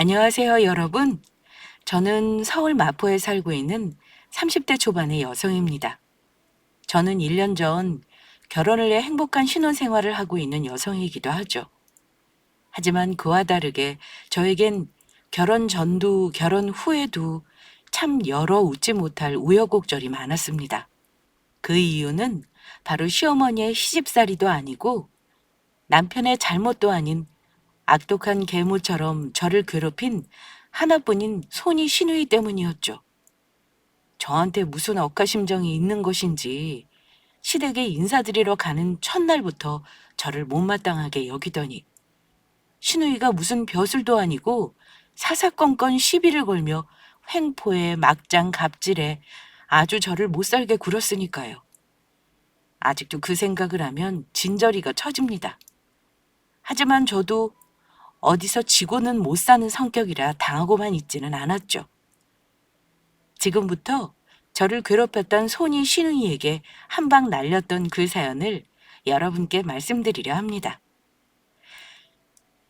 안녕하세요, 여러분. 저는 서울 마포에 살고 있는 30대 초반의 여성입니다. 저는 1년 전 결혼을 해 행복한 신혼생활을 하고 있는 여성이기도 하죠. 하지만 그와 다르게 저에겐 결혼 전도 결혼 후에도 참 여러 웃지 못할 우여곡절이 많았습니다. 그 이유는 바로 시어머니의 시집살이도 아니고 남편의 잘못도 아닌 악독한 계모처럼 저를 괴롭힌 하나뿐인 손이 시누이 때문이었죠. 저한테 무슨 억가심정이 있는 것인지 시댁에 인사드리러 가는 첫날부터 저를 못마땅하게 여기더니 시누이가 무슨 벼슬도 아니고 사사건건 시비를 걸며 횡포에 막장 갑질에 아주 저를 못살게 굴었으니까요. 아직도 그 생각을 하면 진저리가 처집니다. 하지만 저도 어디서 지고는 못 사는 성격이라 당하고만 있지는 않았죠. 지금부터 저를 괴롭혔던 손이 시누이에게 한 방 날렸던 그 사연을 여러분께 말씀드리려 합니다.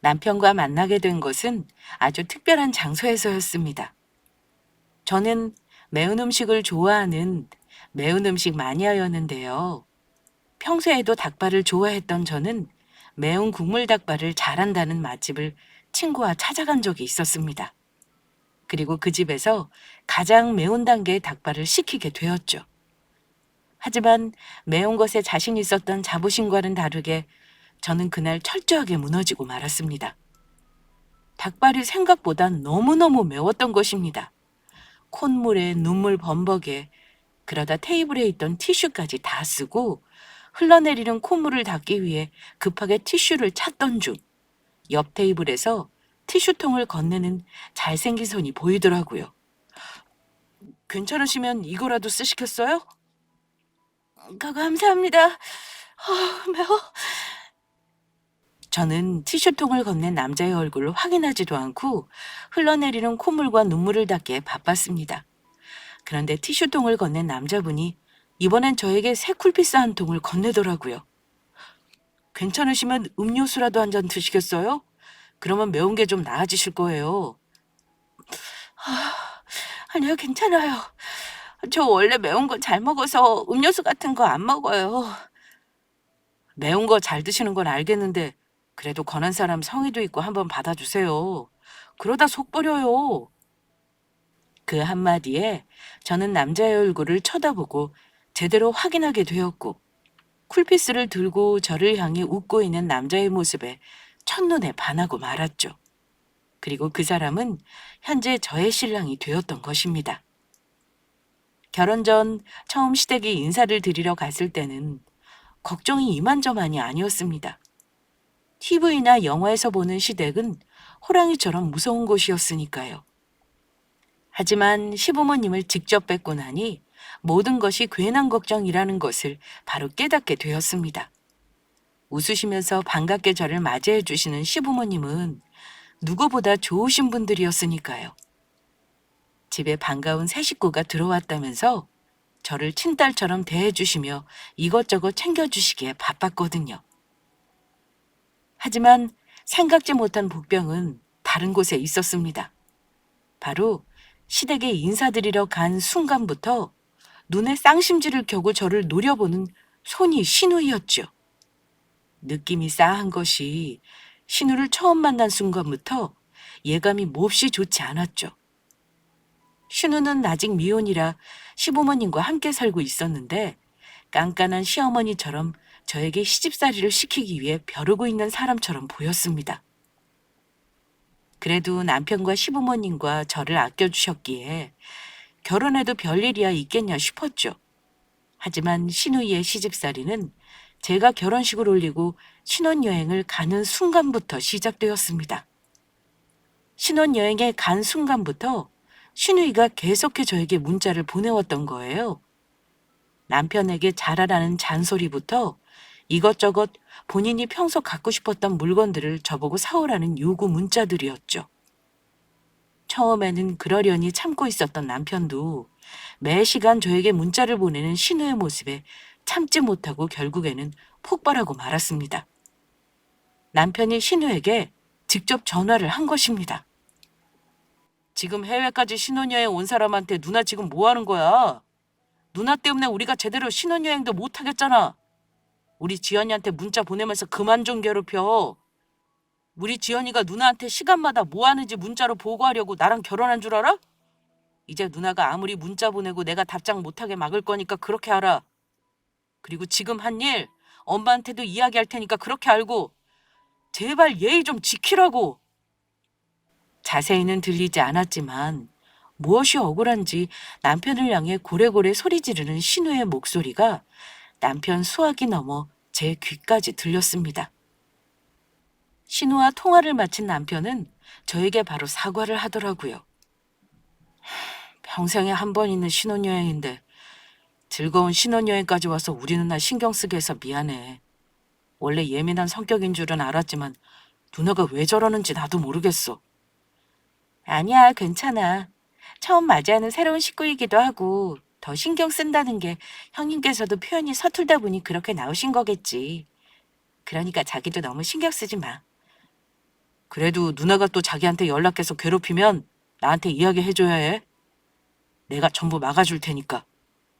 남편과 만나게 된 것은 아주 특별한 장소에서였습니다. 저는 매운 음식을 좋아하는 매운 음식 마니아였는데요. 평소에도 닭발을 좋아했던 저는 매운 국물 닭발을 잘한다는 맛집을 친구와 찾아간 적이 있었습니다. 그리고 그 집에서 가장 매운 단계의 닭발을 시키게 되었죠. 하지만 매운 것에 자신 있었던 자부심과는 다르게 저는 그날 철저하게 무너지고 말았습니다. 닭발이 생각보단 너무너무 매웠던 것입니다. 콧물에 눈물 범벅에 그러다 테이블에 있던 티슈까지 다 쓰고 흘러내리는 콧물을 닦기 위해 급하게 티슈를 찾던 중 옆 테이블에서 티슈통을 건네는 잘생긴 손이 보이더라고요. 괜찮으시면 이거라도 쓰시겠어요? 감사합니다. 매워. 저는 티슈통을 건넨 남자의 얼굴을 확인하지도 않고 흘러내리는 콧물과 눈물을 닦기에 바빴습니다. 그런데 티슈통을 건넨 남자분이 이번엔 저에게 새 쿨피스 한 통을 건네더라고요. 괜찮으시면 음료수라도 한 잔 드시겠어요? 그러면 매운 게 좀 나아지실 거예요. 아니요, 괜찮아요. 저 원래 매운 거 잘 먹어서 음료수 같은 거 안 먹어요. 매운 거 잘 드시는 건 알겠는데 그래도 권한 사람 성의도 있고 한번 받아주세요. 그러다 속 버려요. 그 한마디에 저는 남자의 얼굴을 쳐다보고 제대로 확인하게 되었고 쿨피스를 들고 저를 향해 웃고 있는 남자의 모습에 첫눈에 반하고 말았죠. 그리고 그 사람은 현재 저의 신랑이 되었던 것입니다. 결혼 전 처음 시댁에 인사를 드리러 갔을 때는 걱정이 이만저만이 아니었습니다. TV나 영화에서 보는 시댁은 호랑이처럼 무서운 곳이었으니까요. 하지만 시부모님을 직접 뵙고 나니 모든 것이 괜한 걱정이라는 것을 바로 깨닫게 되었습니다. 웃으시면서 반갑게 저를 맞이해 주시는 시부모님은 누구보다 좋으신 분들이었으니까요. 집에 반가운 새 식구가 들어왔다면서 저를 친딸처럼 대해주시며 이것저것 챙겨주시기에 바빴거든요. 하지만 생각지 못한 복병은 다른 곳에 있었습니다. 바로 시댁에 인사드리러 간 순간부터 눈에 쌍심지를 켜고 저를 노려보는 손이 신우이였죠. 느낌이 싸한 것이 신우를 처음 만난 순간부터 예감이 몹시 좋지 않았죠. 신우는 아직 미혼이라 시부모님과 함께 살고 있었는데 깐깐한 시어머니처럼 저에게 시집살이를 시키기 위해 벼르고 있는 사람처럼 보였습니다. 그래도 남편과 시부모님과 저를 아껴주셨기에 결혼해도 별일이야 있겠냐 싶었죠. 하지만 신우이의 시집살이는 제가 결혼식을 올리고 신혼여행을 가는 순간부터 시작되었습니다. 신혼여행에 간 순간부터 신우이가 계속해 저에게 문자를 보내왔던 거예요. 남편에게 잘하라는 잔소리부터 이것저것 본인이 평소 갖고 싶었던 물건들을 저보고 사오라는 요구 문자들이었죠. 처음에는 그러려니 참고 있었던 남편도 매 시간 저에게 문자를 보내는 신우의 모습에 참지 못하고 결국에는 폭발하고 말았습니다. 남편이 신우에게 직접 전화를 한 것입니다. 지금 해외까지 신혼여행 온 사람한테 누나 지금 뭐 하는 거야? 누나 때문에 우리가 제대로 신혼여행도 못 하겠잖아. 우리 지연이한테 문자 보내면서 그만 좀 괴롭혀. 우리 지연이가 누나한테 시간마다 뭐 하는지 문자로 보고하려고 나랑 결혼한 줄 알아? 이제 누나가 아무리 문자 보내고 내가 답장 못하게 막을 거니까 그렇게 알아. 그리고 지금 한 일 엄마한테도 이야기할 테니까 그렇게 알고 제발 예의 좀 지키라고. 자세히는 들리지 않았지만 무엇이 억울한지 남편을 향해 고래고래 소리 지르는 신우의 목소리가 남편 수화기 넘어 제 귀까지 들렸습니다. 신우와 통화를 마친 남편은 저에게 바로 사과를 하더라고요. 평생에 한 번 있는 신혼여행인데 즐거운 신혼여행까지 와서 우리 누나 신경 쓰게 해서 미안해. 원래 예민한 성격인 줄은 알았지만 누나가 왜 저러는지 나도 모르겠어. 아니야, 괜찮아. 처음 맞이하는 새로운 식구이기도 하고 더 신경 쓴다는 게 형님께서도 표현이 서툴다 보니 그렇게 나오신 거겠지. 그러니까 자기도 너무 신경 쓰지 마. 그래도 누나가 또 자기한테 연락해서 괴롭히면 나한테 이야기해줘야 해. 내가 전부 막아줄 테니까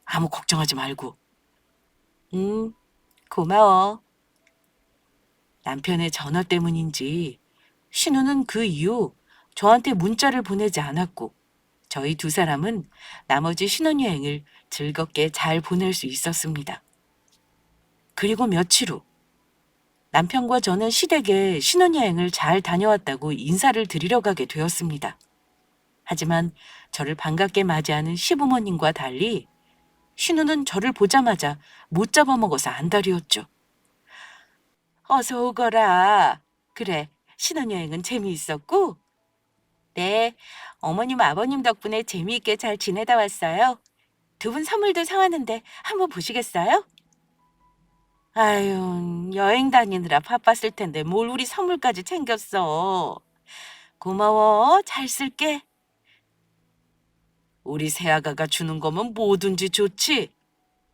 아무 걱정하지 말고. 고마워. 남편의 전화 때문인지 신우는 그 이후 저한테 문자를 보내지 않았고 저희 두 사람은 나머지 신혼여행을 즐겁게 잘 보낼 수 있었습니다. 그리고 며칠 후 남편과 저는 시댁에 신혼여행을 잘 다녀왔다고 인사를 드리러 가게 되었습니다. 하지만 저를 반갑게 맞이하는 시부모님과 달리 신우는 저를 보자마자 못 잡아먹어서 안달이었죠. 어서 오거라. 그래, 신혼여행은 재미있었고? 네, 어머님 아버님 덕분에 재미있게 잘 지내다 왔어요. 두 분 선물도 사왔는데 한번 보시겠어요? 아유, 여행 다니느라 바빴을 텐데 뭘 우리 선물까지 챙겼어. 고마워, 잘 쓸게. 우리 새아가가 주는 거면 뭐든지 좋지.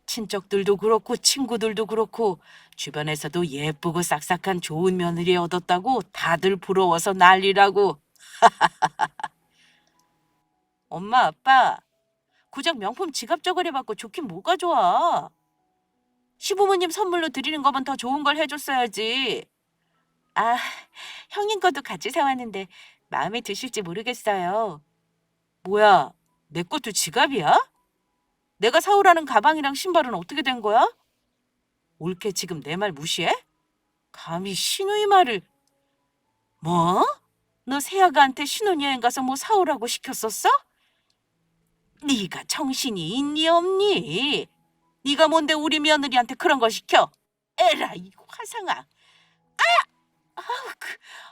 친척들도 그렇고 친구들도 그렇고 주변에서도 예쁘고 싹싹한 좋은 며느리 얻었다고 다들 부러워서 난리라고. 엄마, 아빠, 고작 명품 지갑 저고리 받고 좋긴 뭐가 좋아. 시부모님 선물로 드리는 거면 더 좋은 걸 해줬어야지. 아, 형님 것도 같이 사왔는데 마음에 드실지 모르겠어요. 뭐야, 내 것도 지갑이야? 내가 사오라는 가방이랑 신발은 어떻게 된 거야? 올케 지금 내 말 무시해? 감히 신우이 말을. 뭐? 너 새아가한테 신혼여행 가서 뭐 사오라고 시켰었어? 네가 정신이 있니 없니? 네가 뭔데 우리 며느리한테 그런 걸 시켜? 에라 이 화상아.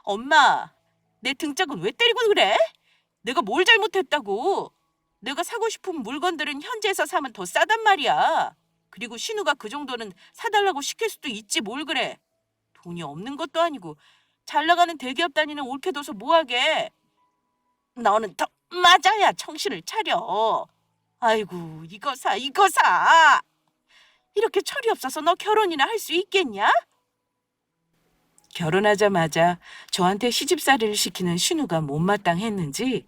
엄마, 내 등짝은 왜 때리고 그래? 내가 뭘 잘못했다고? 내가 사고 싶은 물건들은 현지에서 사면 더 싸단 말이야. 그리고 신우가 그 정도는 사달라고 시킬 수도 있지 뭘 그래. 돈이 없는 것도 아니고 잘 나가는 대기업 다니는 올케 둬서 뭐하게. 너는 더 맞아야 정신을 차려. 아이고 이거 사 이거 사. 이렇게 철이 없어서 너 결혼이나 할 수 있겠냐? 결혼하자마자 저한테 시집살이를 시키는 신우가 못마땅했는지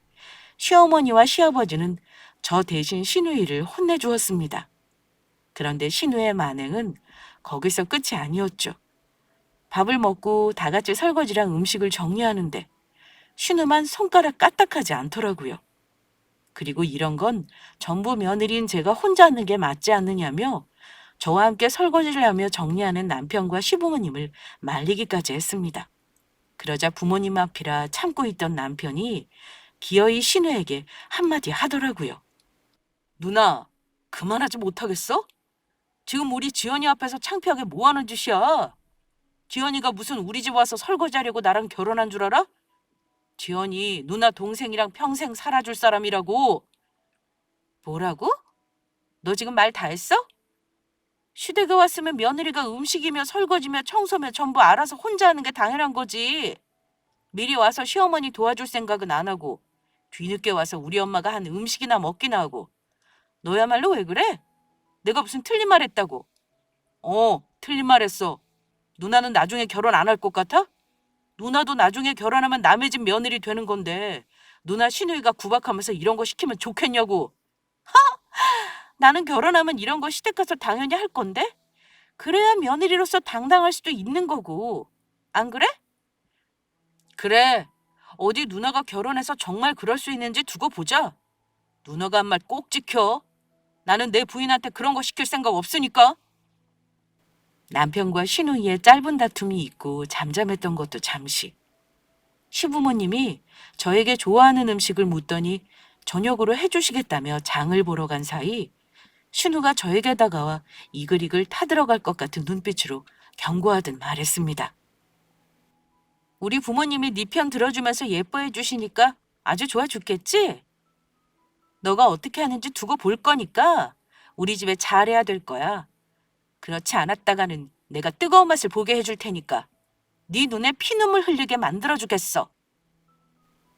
시어머니와 시아버지는 저 대신 신우이를 혼내주었습니다. 그런데 신우의 만행은 거기서 끝이 아니었죠. 밥을 먹고 다 같이 설거지랑 음식을 정리하는데 신우만 손가락 까딱하지 않더라고요. 그리고 이런 건 전부 며느리인 제가 혼자 하는 게 맞지 않느냐며 저와 함께 설거지를 하며 정리하는 남편과 시부모님을 말리기까지 했습니다. 그러자 부모님 앞이라 참고 있던 남편이 기어이 신우에게 한마디 하더라고요. 누나, 그만하지 못하겠어? 지금 우리 지연이 앞에서 창피하게 뭐 하는 짓이야? 지연이가 무슨 우리 집 와서 설거지하려고 나랑 결혼한 줄 알아? 지연이 누나 동생이랑 평생 살아줄 사람이라고. 뭐라고? 너 지금 말 다 했어? 시댁에 왔으면 며느리가 음식이며 설거지며 청소며 전부 알아서 혼자 하는 게 당연한 거지. 미리 와서 시어머니 도와줄 생각은 안 하고 뒤늦게 와서 우리 엄마가 한 음식이나 먹기나 하고. 너야말로 왜 그래? 내가 무슨 틀린 말 했다고. 틀린 말 했어. 누나는 나중에 결혼 안 할 것 같아? 누나도 나중에 결혼하면 남의 집 며느리 되는 건데 누나 신우이가 구박하면서 이런 거 시키면 좋겠냐고. 나는 결혼하면 이런 거 시댁 가서 당연히 할 건데? 그래야 며느리로서 당당할 수도 있는 거고. 안 그래? 그래. 어디 누나가 결혼해서 정말 그럴 수 있는지 두고 보자. 누나가 한 말 꼭 지켜. 나는 내 부인한테 그런 거 시킬 생각 없으니까. 남편과 신우이의 짧은 다툼이 있고 잠잠했던 것도 잠시. 시부모님이 저에게 좋아하는 음식을 묻더니 저녁으로 해주시겠다며 장을 보러 간 사이 신우가 저에게 다가와 이글이글 타들어갈 것 같은 눈빛으로 경고하듯 말했습니다. 우리 부모님이 네 편 들어주면서 예뻐해 주시니까 아주 좋아 죽겠지? 너가 어떻게 하는지 두고 볼 거니까 우리 집에 잘해야 될 거야. 그렇지 않았다가는 내가 뜨거운 맛을 보게 해줄 테니까 네 눈에 피눈물 흘리게 만들어주겠어.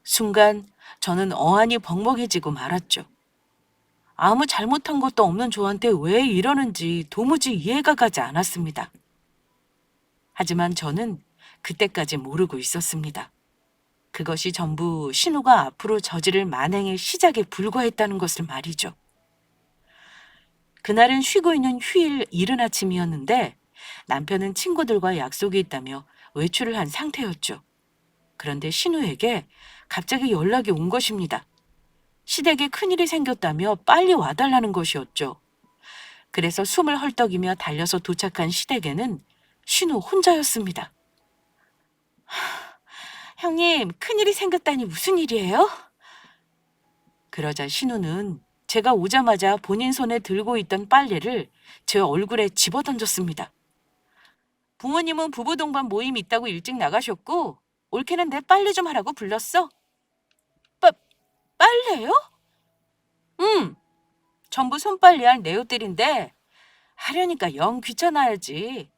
순간 저는 어안이 벙벙해지고 말았죠. 아무 잘못한 것도 없는 저한테 왜 이러는지 도무지 이해가 가지 않았습니다. 하지만 저는 그때까지 모르고 있었습니다. 그것이 전부 신우가 앞으로 저지를 만행의 시작에 불과했다는 것을 말이죠. 그날은 쉬고 있는 휴일 이른 아침이었는데 남편은 친구들과 약속이 있다며 외출을 한 상태였죠. 그런데 신우에게 갑자기 연락이 온 것입니다. 시댁에 큰일이 생겼다며 빨리 와달라는 것이었죠. 그래서 숨을 헐떡이며 달려서 도착한 시댁에는 신우 혼자였습니다. 형님, 큰일이 생겼다니 무슨 일이에요? 그러자 신우는 제가 오자마자 본인 손에 들고 있던 빨래를 제 얼굴에 집어던졌습니다. 부모님은 부부 동반 모임 있다고 일찍 나가셨고 올케는 내 빨래 좀 하라고 불렀어. 빨래요? 응, 전부 손빨래할 내 옷들인데 하려니까 영 귀찮아야지.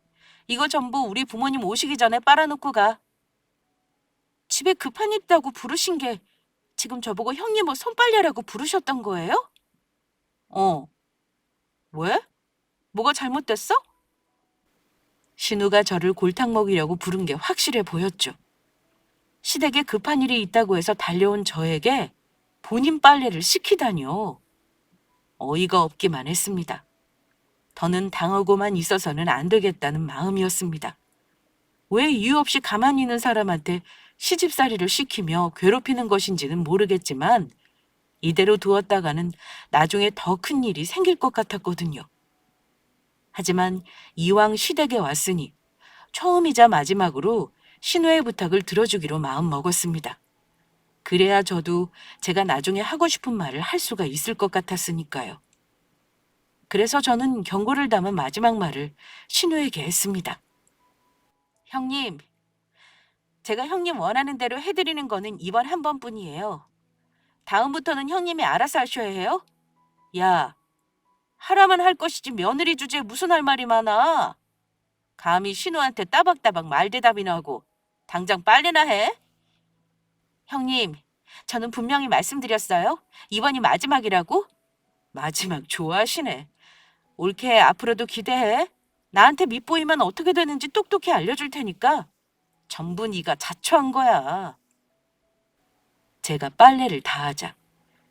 이거 전부 우리 부모님 오시기 전에 빨아놓고 가. 집에 급한 일 있다고 부르신 게 지금 저보고 형님 뭐 손빨래라고 부르셨던 거예요? 어, 왜? 뭐가 잘못됐어? 신우가 저를 골탕 먹이려고 부른 게 확실해 보였죠. 시댁에 급한 일이 있다고 해서 달려온 저에게 본인 빨래를 시키다니요. 어이가 없기만 했습니다. 더는 당하고만 있어서는 안 되겠다는 마음이었습니다. 왜 이유 없이 가만히 있는 사람한테 시집살이를 시키며 괴롭히는 것인지는 모르겠지만 이대로 두었다가는 나중에 더 큰 일이 생길 것 같았거든요. 하지만 이왕 시댁에 왔으니 처음이자 마지막으로 신우의 부탁을 들어주기로 마음먹었습니다. 그래야 저도 제가 나중에 하고 싶은 말을 할 수가 있을 것 같았으니까요. 그래서 저는 경고를 담은 마지막 말을 신우에게 했습니다. 형님, 제가 형님 원하는 대로 해드리는 거는 이번 한 번뿐이에요. 다음부터는 형님이 알아서 하셔야 해요. 야, 하라면 할 것이지 며느리 주제에 무슨 할 말이 많아. 감히 신우한테 따박따박 말대답이나 하고 당장 빨래나 해. 형님, 저는 분명히 말씀드렸어요. 이번이 마지막이라고? 마지막 좋아하시네. 옳게 앞으로도 기대해. 나한테 밑보이면 어떻게 되는지 똑똑히 알려줄 테니까. 전부 네가 자초한 거야. 제가 빨래를 다 하자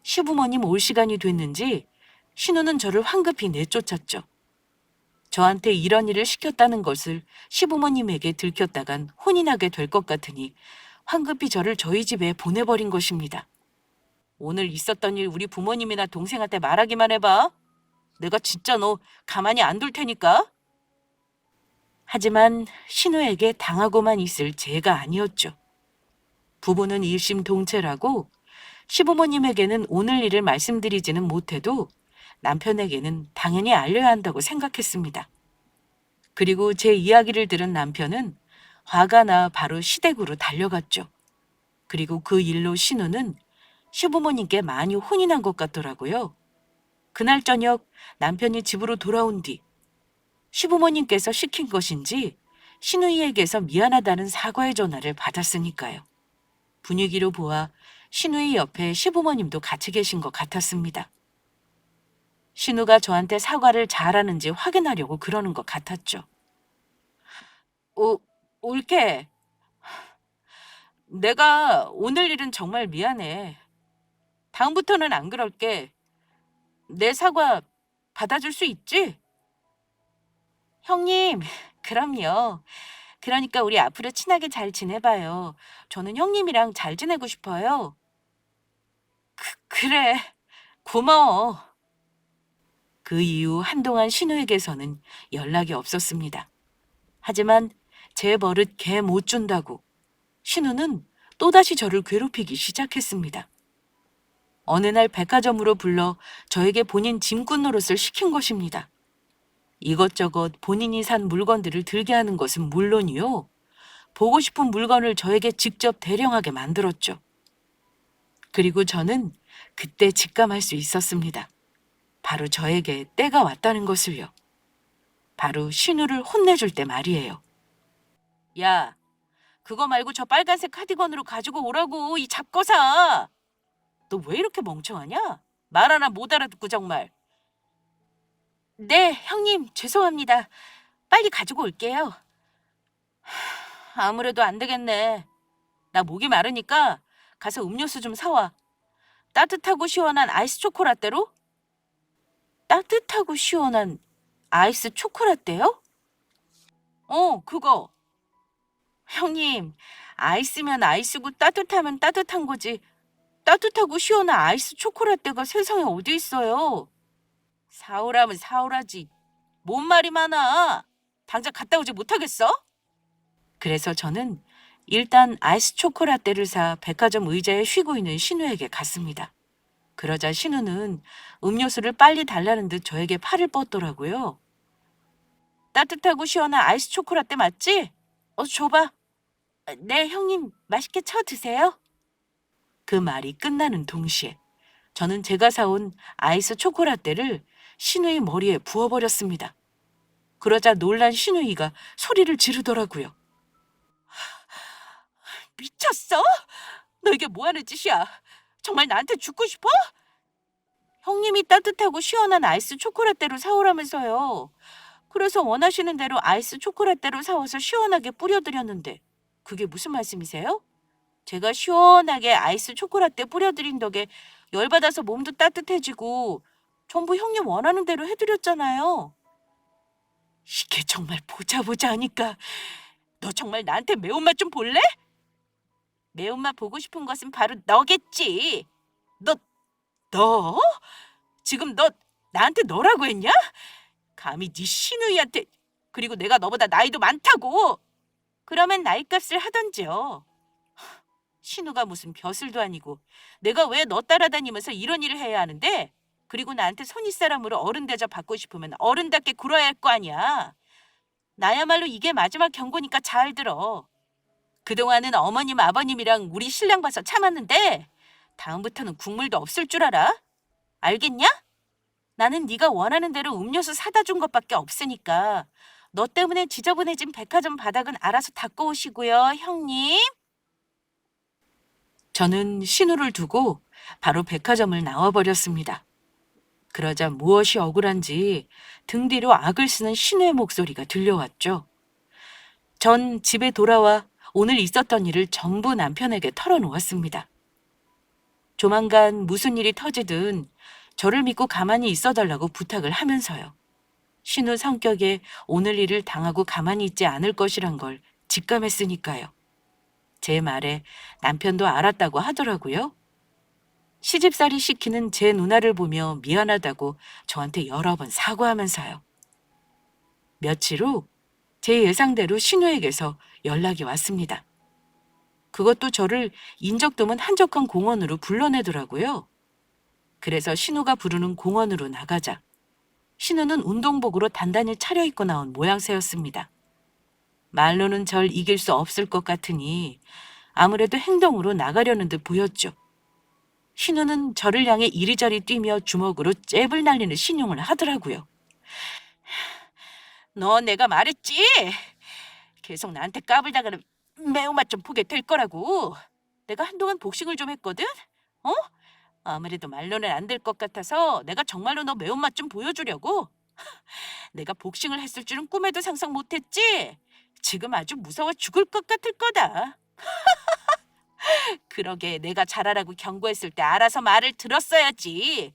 시부모님 올 시간이 됐는지 신우는 저를 황급히 내쫓았죠. 저한테 이런 일을 시켰다는 것을 시부모님에게 들켰다간 혼이 나게 될 것 같으니 황급히 저를 저희 집에 보내버린 것입니다. 오늘 있었던 일 우리 부모님이나 동생한테 말하기만 해봐. 내가 진짜 너 가만히 안 둘 테니까. 하지만 신우에게 당하고만 있을 제가 아니었죠. 부부는 일심동체라고 시부모님에게는 오늘 일을 말씀드리지는 못해도 남편에게는 당연히 알려야 한다고 생각했습니다. 그리고 제 이야기를 들은 남편은 화가 나 바로 시댁으로 달려갔죠. 그리고 그 일로 신우는 시부모님께 많이 혼이 난 것 같더라고요. 그날 저녁 남편이 집으로 돌아온 뒤 시부모님께서 시킨 것인지 신우이에게서 미안하다는 사과의 전화를 받았으니까요. 분위기로 보아 신우이 옆에 시부모님도 같이 계신 것 같았습니다. 신우가 저한테 사과를 잘하는지 확인하려고 그러는 것 같았죠. 올케. 내가 오늘 일은 정말 미안해. 다음부터는 안 그럴게. 내 사과 받아줄 수 있지? 형님, 그럼요. 그러니까 우리 앞으로 친하게 잘 지내봐요. 저는 형님이랑 잘 지내고 싶어요. 그래, 고마워. 그 이후 한동안 신우에게서는 연락이 없었습니다. 하지만 제 버릇 개 못 준다고 신우는 또다시 저를 괴롭히기 시작했습니다. 어느 날 백화점으로 불러 저에게 본인 짐꾼 노릇을 시킨 것입니다. 이것저것 본인이 산 물건들을 들게 하는 것은 물론이요. 보고 싶은 물건을 저에게 직접 대령하게 만들었죠. 그리고 저는 그때 직감할 수 있었습니다. 바로 저에게 때가 왔다는 것을요. 바로 신우를 혼내줄 때 말이에요. 야, 그거 말고 저 빨간색 카디건으로 가지고 오라고, 이 잡거사. 너 왜 이렇게 멍청하냐? 말 하나 못 알아듣고 정말. 네, 형님, 죄송합니다. 빨리 가지고 올게요. 아무래도 안 되겠네. 나 목이 마르니까 가서 음료수 좀 사와. 따뜻하고 시원한 아이스 초코라떼로? 따뜻하고 시원한 아이스 초코라떼요? 그거. 형님, 아이스면 아이스고 따뜻하면 따뜻한 거지. 따뜻하고 시원한 아이스 초코라떼가 세상에 어디 있어요? 사오라면 사오라지. 뭔 말이 많아. 당장 갔다 오지 못하겠어? 그래서 저는 일단 아이스 초코라떼를 사 백화점 의자에 쉬고 있는 신우에게 갔습니다. 그러자 신우는 음료수를 빨리 달라는 듯 저에게 팔을 뻗더라고요. 따뜻하고 시원한 아이스 초코라떼 맞지? 줘봐. 네, 형님, 맛있게 쳐 드세요. 그 말이 끝나는 동시에 저는 제가 사온 아이스 초코라떼를 신우의 머리에 부어버렸습니다. 그러자 놀란 신우이가 소리를 지르더라고요. 미쳤어? 너 이게 뭐하는 짓이야? 정말 나한테 죽고 싶어? 형님이 따뜻하고 시원한 아이스 초코라떼로 사오라면서요. 그래서 원하시는 대로 아이스 초코라떼로 사와서 시원하게 뿌려드렸는데 그게 무슨 말씀이세요? 제가 시원하게 아이스 초코라떼 뿌려드린 덕에 열받아서 몸도 따뜻해지고 전부 형님 원하는 대로 해드렸잖아요. 이게 정말 보자 하니까 너 정말 나한테 매운맛 좀 볼래? 매운맛 보고 싶은 것은 바로 너겠지. 너? 지금 너 나한테 너라고 했냐? 감히 네 시누이한테. 그리고 내가 너보다 나이도 많다고. 그러면 나이값을 하던지요. 신우가 무슨 벼슬도 아니고 내가 왜 너 따라다니면서 이런 일을 해야 하는데? 그리고 나한테 손윗사람으로 어른 대접 받고 싶으면 어른답게 굴어야 할 거 아니야. 나야말로 이게 마지막 경고니까 잘 들어. 그동안은 어머님 아버님이랑 우리 신랑 봐서 참았는데 다음부터는 국물도 없을 줄 알아? 알겠냐? 나는 네가 원하는 대로 음료수 사다 준 것밖에 없으니까 너 때문에 지저분해진 백화점 바닥은 알아서 닦고 오시고요, 형님. 저는 신우를 두고 바로 백화점을 나와버렸습니다. 그러자 무엇이 억울한지 등 뒤로 악을 쓰는 신우의 목소리가 들려왔죠. 전 집에 돌아와 오늘 있었던 일을 전부 남편에게 털어놓았습니다. 조만간 무슨 일이 터지든 저를 믿고 가만히 있어달라고 부탁을 하면서요. 신우 성격에 오늘 일을 당하고 가만히 있지 않을 것이란 걸 직감했으니까요. 제 말에 남편도 알았다고 하더라고요. 시집살이 시키는 제 누나를 보며 미안하다고 저한테 여러 번 사과하면서요. 며칠 후 제 예상대로 신우에게서 연락이 왔습니다. 그것도 저를 인적 드문 한적한 공원으로 불러내더라고요. 그래서 신우가 부르는 공원으로 나가자 신우는 운동복으로 단단히 차려입고 나온 모양새였습니다. 말로는 절 이길 수 없을 것 같으니 아무래도 행동으로 나가려는 듯 보였죠. 신우는 저를 향해 이리저리 뛰며 주먹으로 잽을 날리는 신용을 하더라고요. 너 내가 말했지? 계속 나한테 까불다가는 매운맛 좀 보게 될 거라고. 내가 한동안 복싱을 좀 했거든? 아무래도 말로는 안 될 것 같아서 내가 정말로 너 매운맛 좀 보여주려고. 내가 복싱을 했을 줄은 꿈에도 상상 못했지? 지금 아주 무서워 죽을 것 같을 거다. 그러게 내가 잘하라고 경고했을 때 알아서 말을 들었어야지.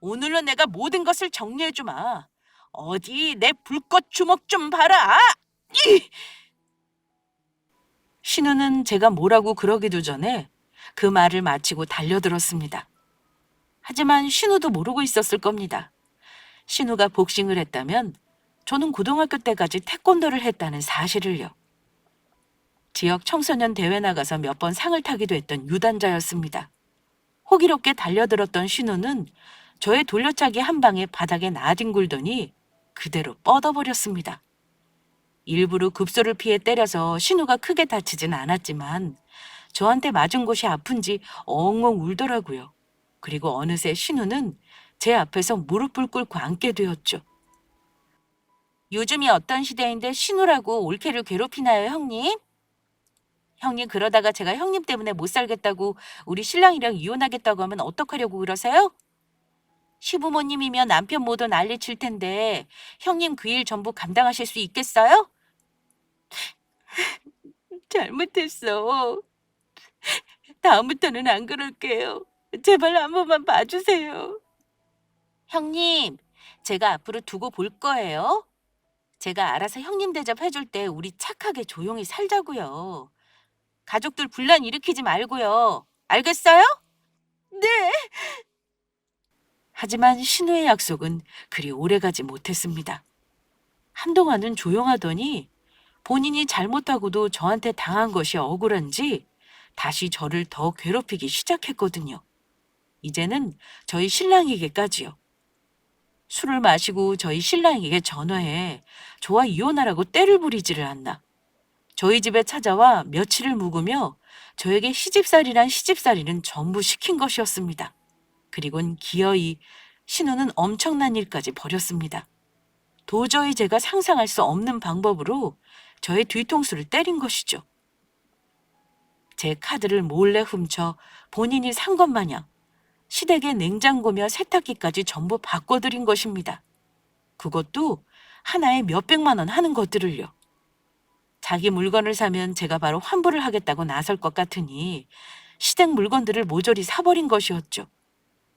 오늘로 내가 모든 것을 정리해주마. 어디 내 불꽃 주먹 좀 봐라. 이! 신우는 제가 뭐라고 그러기도 전에 그 말을 마치고 달려들었습니다. 하지만 신우도 모르고 있었을 겁니다. 신우가 복싱을 했다면 저는 고등학교 때까지 태권도를 했다는 사실을요. 지역 청소년 대회 나가서 몇 번 상을 타기도 했던 유단자였습니다. 호기롭게 달려들었던 신우는 저의 돌려차기 한 방에 바닥에 나뒹굴더니 그대로 뻗어버렸습니다. 일부러 급소를 피해 때려서 신우가 크게 다치진 않았지만 저한테 맞은 곳이 아픈지 엉엉 울더라고요. 그리고 어느새 신우는 제 앞에서 무릎을 꿇고 앉게 되었죠. 요즘이 어떤 시대인데 신우라고 올케를 괴롭히나요, 형님? 형님 그러다가 제가 형님 때문에 못 살겠다고 우리 신랑이랑 이혼하겠다고 하면 어떡하려고 그러세요? 시부모님이면 남편 모두 난리 칠 텐데 형님 그 일 전부 감당하실 수 있겠어요? 잘못했어. 다음부터는 안 그럴게요. 제발 한 번만 봐주세요. 형님, 제가 앞으로 두고 볼 거예요. 제가 알아서 형님 대접해줄 때 우리 착하게 조용히 살자고요. 가족들 분란 일으키지 말고요. 알겠어요? 네. 하지만 신우의 약속은 그리 오래가지 못했습니다. 한동안은 조용하더니 본인이 잘못하고도 저한테 당한 것이 억울한지 다시 저를 더 괴롭히기 시작했거든요. 이제는 저희 신랑에게까지요. 술을 마시고 저희 신랑에게 전화해 저와 이혼하라고 떼를 부리지를 않나. 저희 집에 찾아와 며칠을 묵으며 저에게 시집살이란 시집살이는 전부 시킨 것이었습니다. 그리곤 기어이 신우는 엄청난 일까지 벌였습니다. 도저히 제가 상상할 수 없는 방법으로 저의 뒤통수를 때린 것이죠. 제 카드를 몰래 훔쳐 본인이 산 것 마냥 시댁의 냉장고며 세탁기까지 전부 바꿔드린 것입니다. 그것도 하나에 몇백만 원 하는 것들을요. 자기 물건을 사면 제가 바로 환불을 하겠다고 나설 것 같으니 시댁 물건들을 모조리 사버린 것이었죠.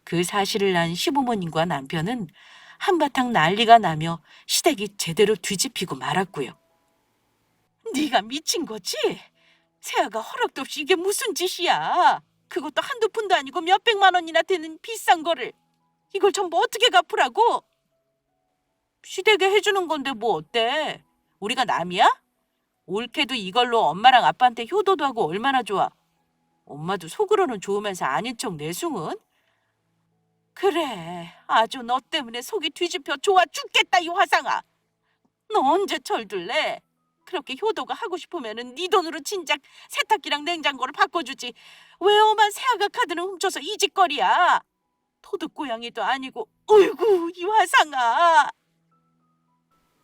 그 사실을 난 시부모님과 남편은 한바탕 난리가 나며 시댁이 제대로 뒤집히고 말았고요. 네가 미친 거지? 세아가 허락도 없이 이게 무슨 짓이야? 그것도 한두 푼도 아니고 몇백만 원이나 되는 비싼 거를 이걸 전부 어떻게 갚으라고? 시댁에 해주는 건데 뭐 어때? 우리가 남이야? 올케도 이걸로 엄마랑 아빠한테 효도도 하고 얼마나 좋아. 엄마도 속으로는 좋으면서 아닌 척 내숭은? 그래, 아주 너 때문에 속이 뒤집혀 좋아 죽겠다 이 화상아. 너 언제 철들래? 그렇게 효도가 하고 싶으면은 네 돈으로 진작 세탁기랑 냉장고를 바꿔주지. 왜 엄한 새아가 카드는 훔쳐서 이 짓거리야? 도둑고양이도 아니고. 어이구 이 화상아.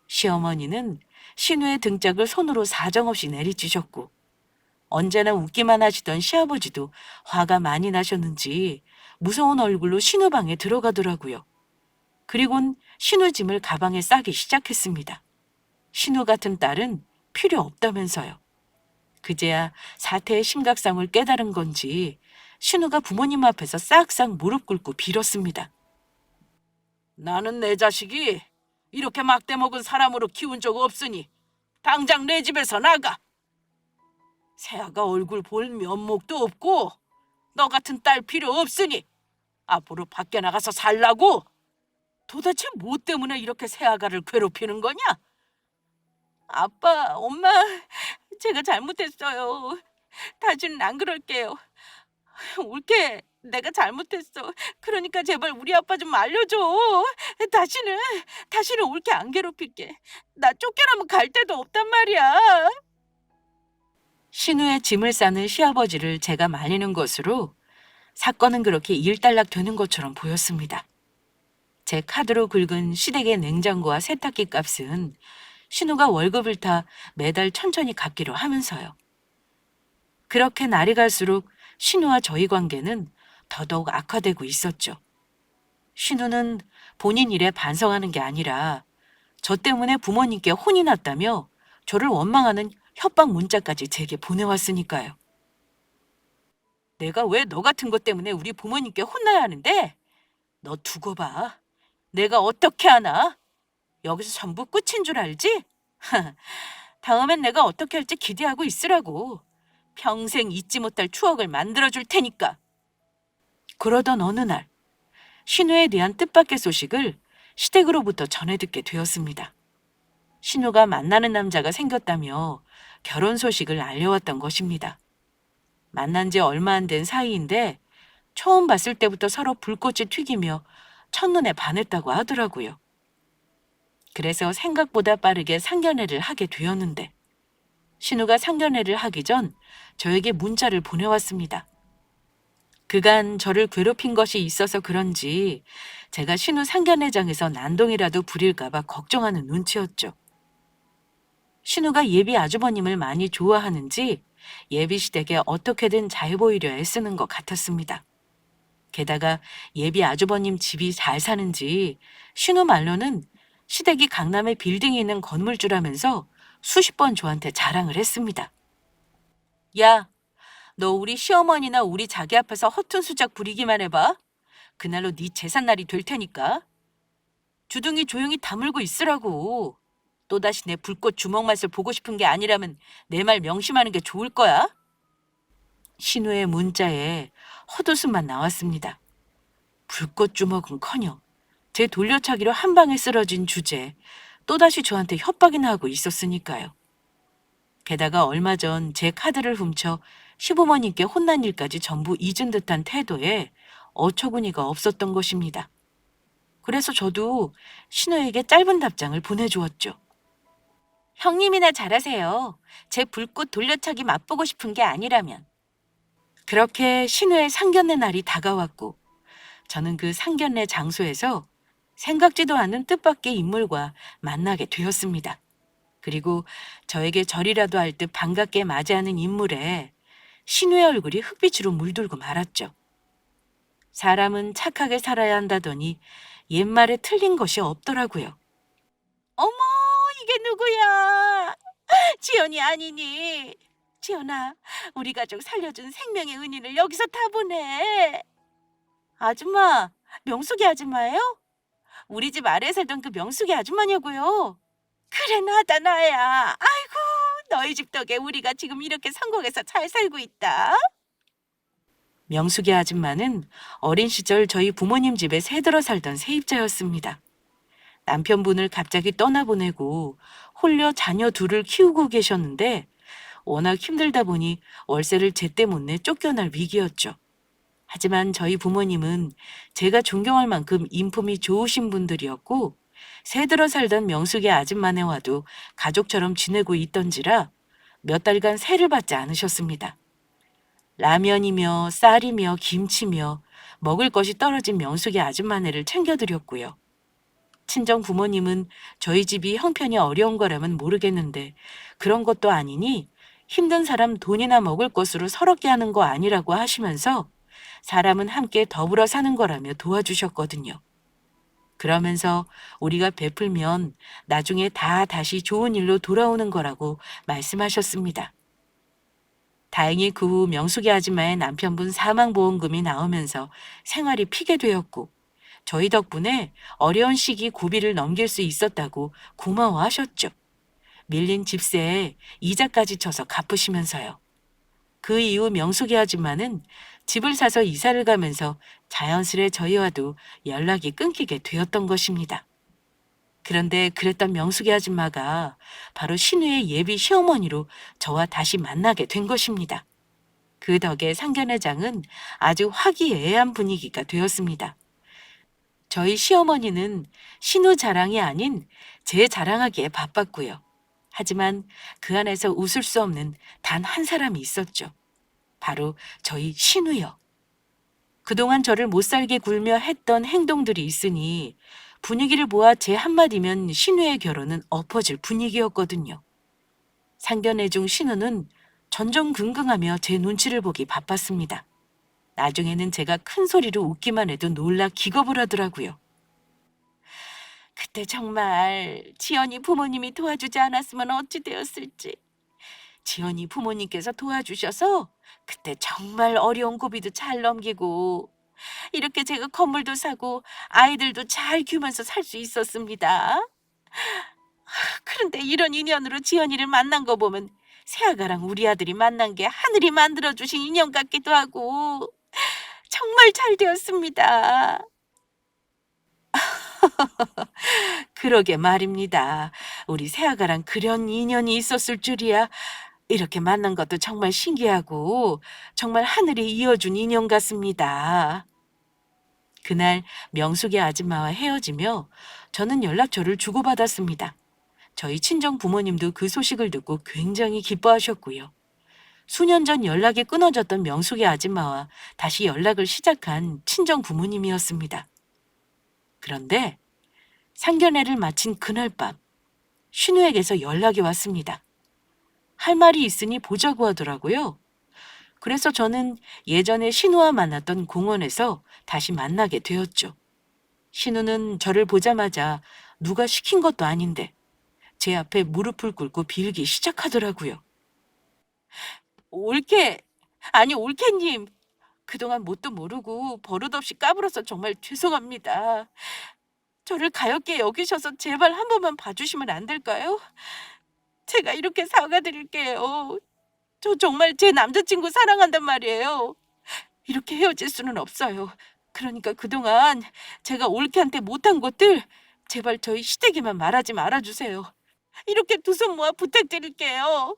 시어머니는 신우의 등짝을 손으로 사정없이 내리치셨고 언제나 웃기만 하시던 시아버지도 화가 많이 나셨는지 무서운 얼굴로 신우 방에 들어가더라고요. 그리곤 신우 짐을 가방에 싸기 시작했습니다. 신우 같은 딸은 필요 없다면서요. 그제야 사태의 심각성을 깨달은 건지 신우가 부모님 앞에서 싹싹 무릎 꿇고 빌었습니다. 나는 내 자식이 이렇게 막대 먹은 사람으로 키운 적 없으니 당장 내 집에서 나가. 세아가 얼굴 볼 면목도 없고 너 같은 딸 필요 없으니 앞으로 밖에 나가서 살라고. 도대체 뭐 때문에 이렇게 세아가를 괴롭히는 거냐? 아빠, 엄마, 제가 잘못했어요. 다시는 안 그럴게요. 올케, 내가 잘못했어. 그러니까 제발 우리 아빠 좀 알려줘. 다시는 올케 안 괴롭힐게. 나 쫓겨나면 갈 데도 없단 말이야. 신우의 짐을 싸는 시아버지를 제가 말리는 것으로 사건은 그렇게 일단락 되는 것처럼 보였습니다. 제 카드로 긁은 시댁의 냉장고와 세탁기 값은 신우가 월급을 타 매달 천천히 갚기로 하면서요. 그렇게 날이 갈수록 신우와 저희 관계는 더더욱 악화되고 있었죠. 신우는 본인 일에 반성하는 게 아니라 저 때문에 부모님께 혼이 났다며 저를 원망하는 협박 문자까지 제게 보내왔으니까요. 내가 왜 너 같은 것 때문에 우리 부모님께 혼나야 하는데? 너 두고 봐. 내가 어떻게 하나? 여기서 전부 끝인 줄 알지? 다음엔 내가 어떻게 할지 기대하고 있으라고. 평생 잊지 못할 추억을 만들어줄 테니까. 그러던 어느 날, 신우에 대한 뜻밖의 소식을 시댁으로부터 전해 듣게 되었습니다. 신우가 만나는 남자가 생겼다며 결혼 소식을 알려왔던 것입니다. 만난 지 얼마 안 된 사이인데 처음 봤을 때부터 서로 불꽃이 튀기며 첫눈에 반했다고 하더라고요. 그래서 생각보다 빠르게 상견례를 하게 되었는데 신우가 상견례를 하기 전 저에게 문자를 보내왔습니다. 그간 저를 괴롭힌 것이 있어서 그런지 제가 신우 상견례장에서 난동이라도 부릴까 봐 걱정하는 눈치였죠. 신우가 예비 아주버님을 많이 좋아하는지 예비 시댁에 어떻게든 잘 보이려 애쓰는 것 같았습니다. 게다가 예비 아주버님 집이 잘 사는지 신우 말로는 시댁이 강남에 빌딩이 있는 건물주라면서 수십 번 저한테 자랑을 했습니다. 야, 너 우리 시어머니나 우리 자기 앞에서 허튼 수작 부리기만 해봐. 그날로 네 재산날이 될 테니까. 주둥이 조용히 다물고 있으라고. 또다시 내 불꽃 주먹 맛을 보고 싶은 게 아니라면 내 말 명심하는 게 좋을 거야. 신우의 문자에 헛웃음만 나왔습니다. 불꽃 주먹은커녕 제 돌려차기로 한 방에 쓰러진 주제에 또다시 저한테 협박이나 하고 있었으니까요. 게다가 얼마 전 제 카드를 훔쳐 시부모님께 혼난 일까지 전부 잊은 듯한 태도에 어처구니가 없었던 것입니다. 그래서 저도 신우에게 짧은 답장을 보내주었죠. 형님이나 잘하세요. 제 불꽃 돌려차기 맛보고 싶은 게 아니라면. 그렇게 신우의 상견례 날이 다가왔고 저는 그 상견례 장소에서 생각지도 않은 뜻밖의 인물과 만나게 되었습니다. 그리고 저에게 절이라도 할 듯 반갑게 맞이하는 인물에 신우의 얼굴이 흑빛으로 물들고 말았죠. 사람은 착하게 살아야 한다더니 옛말에 틀린 것이 없더라고요. 어머, 이게 누구야? 지연이 아니니? 지연아, 우리 가족 살려준 생명의 은인을 여기서 다 보내. 아줌마, 명숙이 아줌마예요? 우리 집 아래에 살던 그 명숙이 아줌마냐고요? 그래, 나다, 나야. 아이고, 너희 집 덕에 우리가 지금 이렇게 성공해서 잘 살고 있다. 명숙이 아줌마는 어린 시절 저희 부모님 집에 새들어 살던 세입자였습니다. 남편분을 갑자기 떠나보내고 홀려 자녀 둘을 키우고 계셨는데 워낙 힘들다 보니 월세를 제때 못 내 쫓겨날 위기였죠. 하지만 저희 부모님은 제가 존경할 만큼 인품이 좋으신 분들이었고 새들어 살던 명숙의 아줌마네 와도 가족처럼 지내고 있던지라 몇 달간 세를 받지 않으셨습니다. 라면이며 쌀이며 김치며 먹을 것이 떨어진 명숙의 아줌마네를 챙겨드렸고요. 친정 부모님은 저희 집이 형편이 어려운 거라면 모르겠는데 그런 것도 아니니 힘든 사람 돈이나 먹을 것으로 서럽게 하는 거 아니라고 하시면서 사람은 함께 더불어 사는 거라며 도와주셨거든요. 그러면서 우리가 베풀면 나중에 다 다시 좋은 일로 돌아오는 거라고 말씀하셨습니다. 다행히 그 후 명숙이 아줌마의 남편분 사망보험금이 나오면서 생활이 피게 되었고 저희 덕분에 어려운 시기 고비를 넘길 수 있었다고 고마워하셨죠. 밀린 집세에 이자까지 쳐서 갚으시면서요. 그 이후 명숙이 아줌마는 집을 사서 이사를 가면서 자연스레 저희와도 연락이 끊기게 되었던 것입니다. 그런데 그랬던 명숙이 아줌마가 바로 신우의 예비 시어머니로 저와 다시 만나게 된 것입니다. 그 덕에 상견례장은 아주 화기애애한 분위기가 되었습니다. 저희 시어머니는 신우 자랑이 아닌 제 자랑하기에 바빴고요. 하지만 그 안에서 웃을 수 없는 단 한 사람이 있었죠. 바로 저희 신우요. 그동안 저를 못살게 굴며 했던 행동들이 있으니 분위기를 모아 제 한마디면 신우의 결혼은 엎어질 분위기였거든요. 상견례 중 신우는 전전긍긍하며 제 눈치를 보기 바빴습니다. 나중에는 제가 큰 소리로 웃기만 해도 놀라 기겁을 하더라고요. 그때 정말 지연이 부모님이 도와주지 않았으면 어찌 되었을지. 지연이 부모님께서 도와주셔서 그때 정말 어려운 고비도 잘 넘기고 이렇게 제가 건물도 사고 아이들도 잘 키우면서 살 수 있었습니다. 그런데 이런 인연으로 지연이를 만난 거 보면 새아가랑 우리 아들이 만난 게 하늘이 만들어주신 인연 같기도 하고 정말 잘 되었습니다. 그러게 말입니다. 우리 새아가랑 그런 인연이 있었을 줄이야. 이렇게 만난 것도 정말 신기하고 정말 하늘이 이어준 인연 같습니다. 그날 명숙의 아줌마와 헤어지며 저는 연락처를 주고받았습니다. 저희 친정 부모님도 그 소식을 듣고 굉장히 기뻐하셨고요. 수년 전 연락이 끊어졌던 명숙의 아줌마와 다시 연락을 시작한 친정 부모님이었습니다. 그런데 상견례를 마친 그날 밤 신우에게서 연락이 왔습니다. 할 말이 있으니 보자고 하더라고요. 그래서 저는 예전에 신우와 만났던 공원에서 다시 만나게 되었죠. 신우는 저를 보자마자 누가 시킨 것도 아닌데 제 앞에 무릎을 꿇고 빌기 시작하더라고요. 올케, 아니 올케님, 그동안 뭣도 모르고 버릇없이 까불어서 정말 죄송합니다. 저를 가엾게 여기셔서 제발 한 번만 봐주시면 안 될까요? 제가 이렇게 사과드릴게요. 저 정말 제 남자친구 사랑한단 말이에요. 이렇게 헤어질 수는 없어요. 그러니까 그동안 제가 올케한테 못한 것들 제발 저희 시댁에만 말하지 말아주세요. 이렇게 두 손 모아 부탁드릴게요.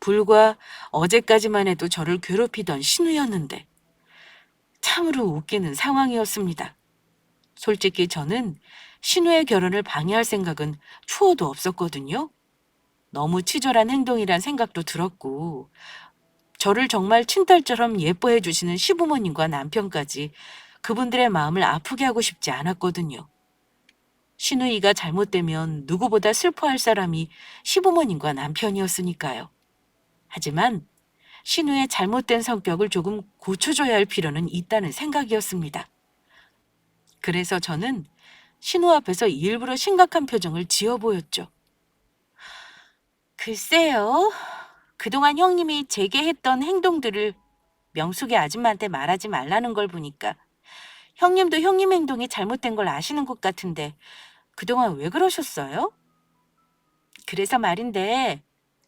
불과 어제까지만 해도 저를 괴롭히던 신우였는데 참으로 웃기는 상황이었습니다. 솔직히 저는 신우의 결혼을 방해할 생각은 추호도 없었거든요. 너무 치졸한 행동이란 생각도 들었고 저를 정말 친딸처럼 예뻐해 주시는 시부모님과 남편까지 그분들의 마음을 아프게 하고 싶지 않았거든요. 신우이가 잘못되면 누구보다 슬퍼할 사람이 시부모님과 남편이었으니까요. 하지만 신우의 잘못된 성격을 조금 고쳐줘야 할 필요는 있다는 생각이었습니다. 그래서 저는 신우 앞에서 일부러 심각한 표정을 지어 보였죠. 글쎄요. 그동안 형님이 제게 했던 행동들을 명숙의 아줌마한테 말하지 말라는 걸 보니까 형님도 형님 행동이 잘못된 걸 아시는 것 같은데 그동안 왜 그러셨어요? 그래서 말인데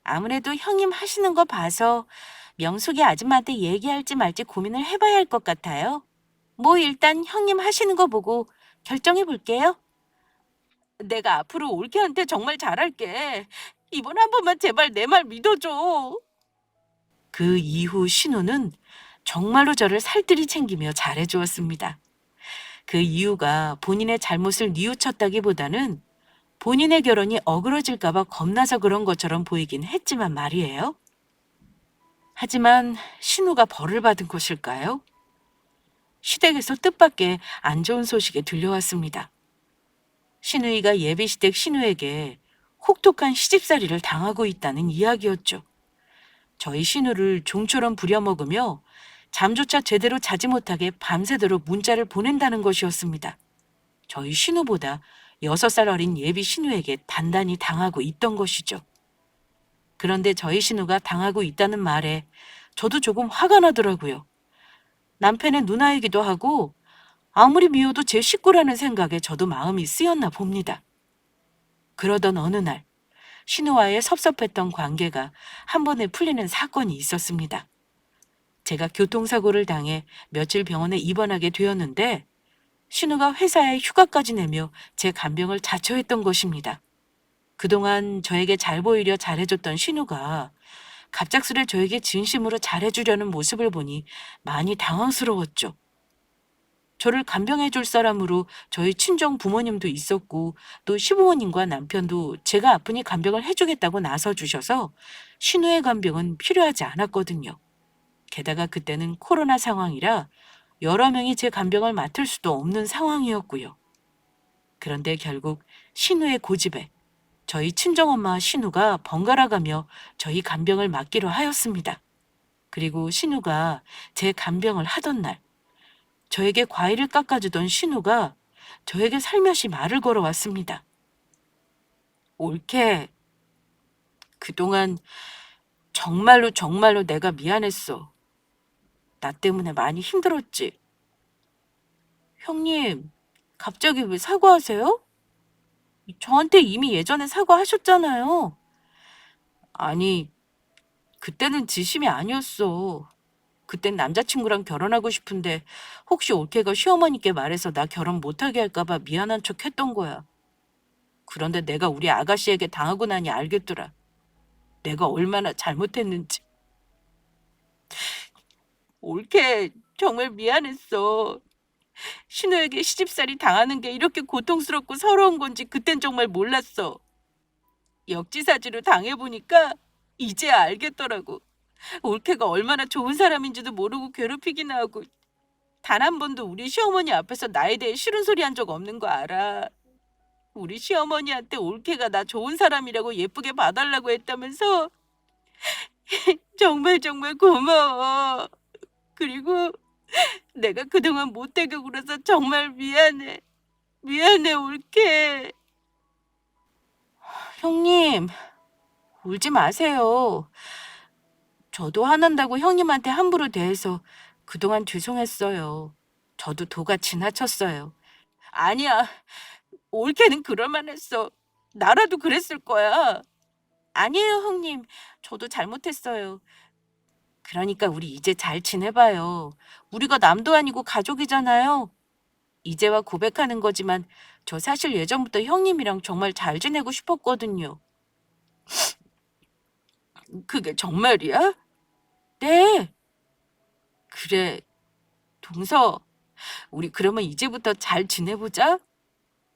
아무래도 형님 하시는 거 봐서 명숙이 아줌마한테 얘기할지 말지 고민을 해봐야 할 것 같아요. 뭐 일단 형님 하시는 거 보고 결정해 볼게요. 내가 앞으로 올케한테 정말 잘할게. 이번 한 번만 제발 내 말 믿어줘. 그 이후 신우는 정말로 저를 살뜰히 챙기며 잘해주었습니다. 그 이유가 본인의 잘못을 뉘우쳤다기보다는 본인의 결혼이 어그러질까봐 겁나서 그런 것처럼 보이긴 했지만 말이에요. 하지만 신우가 벌을 받은 것일까요? 시댁에서 뜻밖의 안 좋은 소식이 들려왔습니다. 신우이가 예비시댁 신우에게 혹독한 시집살이를 당하고 있다는 이야기였죠. 저희 신우를 종처럼 부려먹으며 잠조차 제대로 자지 못하게 밤새도록 문자를 보낸다는 것이었습니다. 저희 신우보다 6살 어린 예비 신우에게 단단히 당하고 있던 것이죠. 그런데 저희 신우가 당하고 있다는 말에 저도 조금 화가 나더라고요. 남편의 누나이기도 하고 아무리 미워도 제 식구라는 생각에 저도 마음이 쓰였나 봅니다. 그러던 어느 날 신우와의 섭섭했던 관계가 한 번에 풀리는 사건이 있었습니다. 제가 교통사고를 당해 며칠 병원에 입원하게 되었는데 신우가 회사에 휴가까지 내며 제 간병을 자처했던 것입니다. 그동안 저에게 잘 보이려 잘해줬던 신우가 갑작스레 저에게 진심으로 잘해주려는 모습을 보니 많이 당황스러웠죠. 저를 간병해줄 사람으로 저희 친정 부모님도 있었고 또 시부모님과 남편도 제가 아프니 간병을 해주겠다고 나서주셔서 신우의 간병은 필요하지 않았거든요. 게다가 그때는 코로나 상황이라 여러 명이 제 간병을 맡을 수도 없는 상황이었고요. 그런데 결국 신우의 고집에 저희 친정엄마와 신우가 번갈아가며 저희 간병을 맡기로 하였습니다. 그리고 신우가 제 간병을 하던 날 저에게 과일을 깎아주던 신우가 저에게 살며시 말을 걸어왔습니다. 올케, 그동안 정말로 정말로 내가 미안했어. 나 때문에 많이 힘들었지. 형님, 갑자기 왜 사과하세요? 저한테 이미 예전에 사과하셨잖아요. 아니, 그때는 진심이 아니었어. 그땐 남자친구랑 결혼하고 싶은데 혹시 올케가 시어머니께 말해서 나 결혼 못하게 할까봐 미안한 척 했던 거야. 그런데 내가 우리 아가씨에게 당하고 나니 알겠더라. 내가 얼마나 잘못했는지. 올케, 정말 미안했어. 신우에게 시집살이 당하는 게 이렇게 고통스럽고 서러운 건지 그땐 정말 몰랐어. 역지사지로 당해보니까 이제야 알겠더라고. 올케가 얼마나 좋은 사람인지도 모르고 괴롭히기나 하고 단 한 번도 우리 시어머니 앞에서 나에 대해 싫은 소리 한 적 없는 거 알아. 우리 시어머니한테 올케가 나 좋은 사람이라고 예쁘게 봐달라고 했다면서 정말 정말 고마워. 그리고 내가 그동안 못되게 굴어서 정말 미안해. 미안해, 올케. 형님, 울지 마세요. 저도 화난다고 형님한테 함부로 대해서 그동안 죄송했어요. 저도 도가 지나쳤어요. 아니야, 올케는 그럴만했어. 나라도 그랬을 거야. 아니에요, 형님. 저도 잘못했어요. 그러니까 우리 이제 잘 지내봐요. 우리가 남도 아니고 가족이잖아요. 이제와 고백하는 거지만 저 사실 예전부터 형님이랑 정말 잘 지내고 싶었거든요. 그게 정말이야? 네. 그래, 동서. 우리 그러면 이제부터 잘 지내보자.